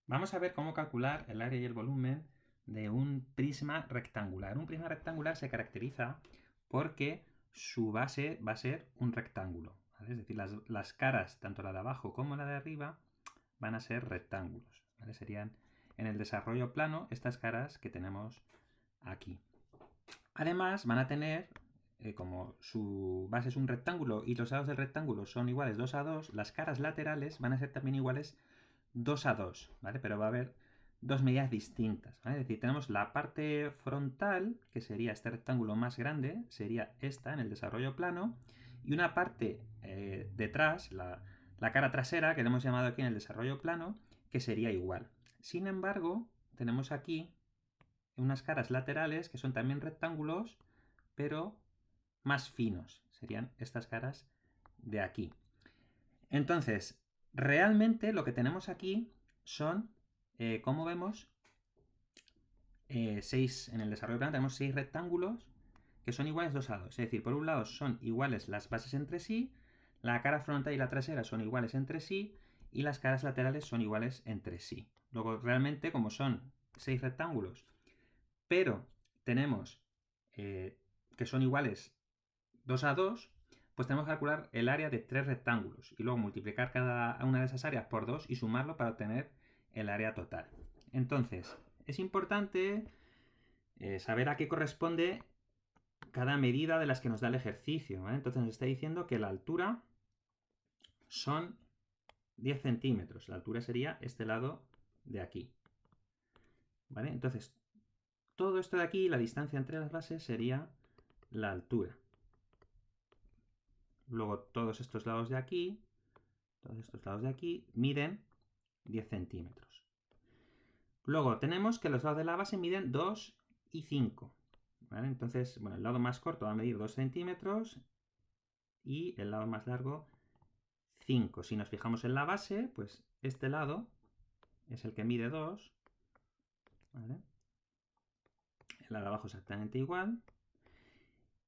Vamos a ver cómo calcular el área y el volumen de un prisma rectangular. Un prisma rectangular se caracteriza porque su base va a ser un rectángulo, ¿vale? Es decir, las caras, tanto la de abajo como la de arriba, van a ser rectángulos, ¿vale? Serían en el desarrollo plano estas caras que tenemos aquí. Además, van a tener, como su base es un rectángulo y los lados del rectángulo son iguales 2 a 2, las caras laterales van a ser también iguales 2 a 2, ¿vale? Pero va a haber dos medidas distintas, ¿vale? Es decir, tenemos la parte frontal, que sería este rectángulo más grande, sería esta en el desarrollo plano, y una parte detrás, la cara trasera, que le hemos llamado aquí en el desarrollo plano, que sería igual. Sin embargo, tenemos aquí unas caras laterales que son también rectángulos, pero más finos. Serían estas caras de aquí. Entonces, realmente lo que tenemos aquí son, como vemos, en el desarrollo plano tenemos 6 rectángulos que son iguales 2 a 2. Es decir, por un lado son iguales las bases entre sí, la cara frontal y la trasera son iguales entre sí, y las caras laterales son iguales entre sí. Luego, realmente, como son 6 rectángulos, pero tenemos que son iguales 2 a 2, pues tenemos que calcular el área de 3 rectángulos y luego multiplicar cada una de esas áreas por 2 y sumarlo para obtener el área total. Entonces, es importante saber a qué corresponde cada medida de las que nos da el ejercicio, ¿vale? Entonces nos está diciendo que la altura son 10 centímetros. La altura sería este lado de aquí, ¿vale? Entonces, todo esto de aquí, la distancia entre las bases, sería la altura. Luego todos estos lados de aquí miden 10 centímetros. Luego tenemos que los lados de la base miden 2 y 5. ¿Vale? Entonces, bueno, el lado más corto va a medir 2 centímetros y el lado más largo 5. Si nos fijamos en la base, pues este lado es el que mide 2. ¿Vale? El lado de abajo exactamente igual.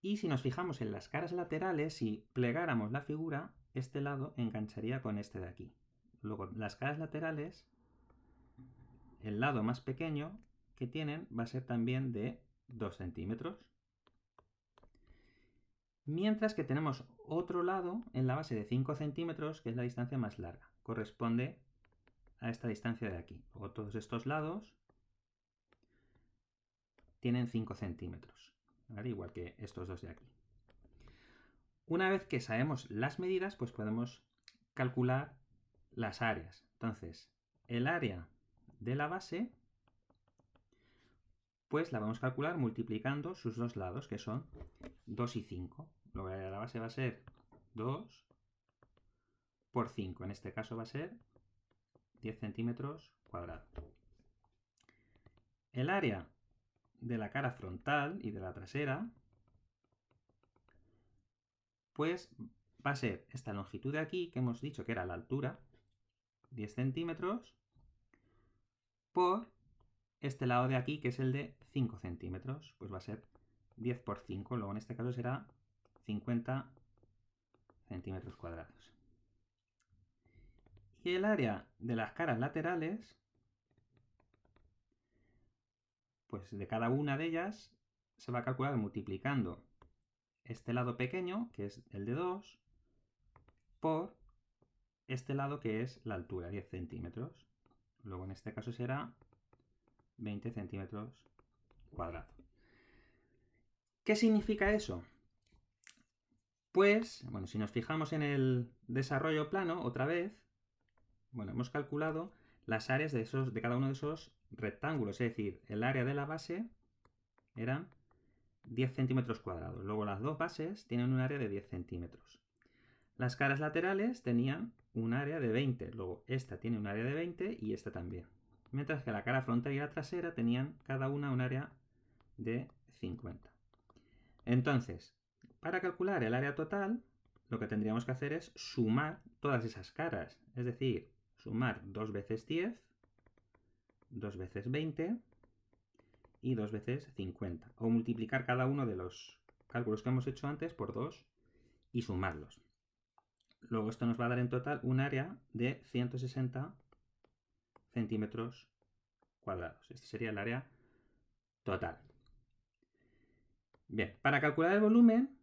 Y si nos fijamos en las caras laterales, si plegáramos la figura, este lado engancharía con este de aquí. Luego, las caras laterales, el lado más pequeño que tienen va a ser también de 2 centímetros. Mientras que tenemos otro lado en la base de 5 centímetros, que es la distancia más larga. Corresponde a esta distancia de aquí. Luego todos estos lados tienen 5 centímetros, ¿vale? Igual que estos dos de aquí. Una vez que sabemos las medidas, pues podemos calcular las áreas. Entonces, el área de la base, pues la vamos a calcular multiplicando sus dos lados, que son 2 y 5. Luego el área de la base va a ser 2 por 5. En este caso va a ser 10 centímetros cuadrados. El área de la cara frontal y de la trasera, pues va a ser esta longitud de aquí, que hemos dicho que era la altura, 10 centímetros, por este lado de aquí, que es el de 5 centímetros, pues va a ser 10 por 5, luego en este caso será 50 centímetros cuadrados. Y el área de las caras laterales, pues de cada una de ellas se va a calcular multiplicando este lado pequeño, que es el de 2, por este lado que es la altura, 10 centímetros. Luego en este caso será 20 centímetros cuadrados. ¿Qué significa eso? Pues, bueno, si nos fijamos en el desarrollo plano, otra vez, bueno, hemos calculado las áreas de cada uno de esos rectángulos, es decir, el área de la base eran 10 centímetros cuadrados. Luego las dos bases tienen un área de 10 centímetros. Las caras laterales tenían un área de 20, luego esta tiene un área de 20 y esta también. Mientras que la cara frontal y la trasera tenían cada una un área de 50. Entonces, para calcular el área total, lo que tendríamos que hacer es sumar todas esas caras. Es decir, sumar 2 veces 10, 2 veces 20 y 2 veces 50. O multiplicar cada uno de los cálculos que hemos hecho antes por 2 y sumarlos. Luego esto nos va a dar en total un área de 160 centímetros cuadrados. Este sería el área total. Bien, para calcular el volumen,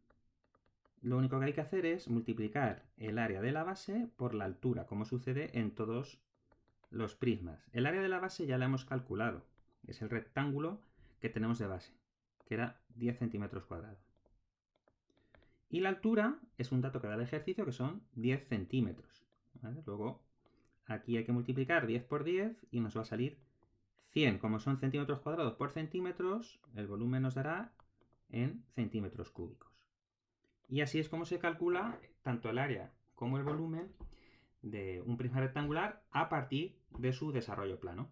lo único que hay que hacer es multiplicar el área de la base por la altura, como sucede en todos los prismas. El área de la base ya la hemos calculado. Es el rectángulo que tenemos de base, que era 10 centímetros cuadrados. Y la altura es un dato que da el ejercicio, que son 10 centímetros. ¿Vale? Luego, aquí hay que multiplicar 10 por 10 y nos va a salir 100. Como son centímetros cuadrados por centímetros, el volumen nos dará en centímetros cúbicos. Y así es como se calcula tanto el área como el volumen de un prisma rectangular a partir de su desarrollo plano.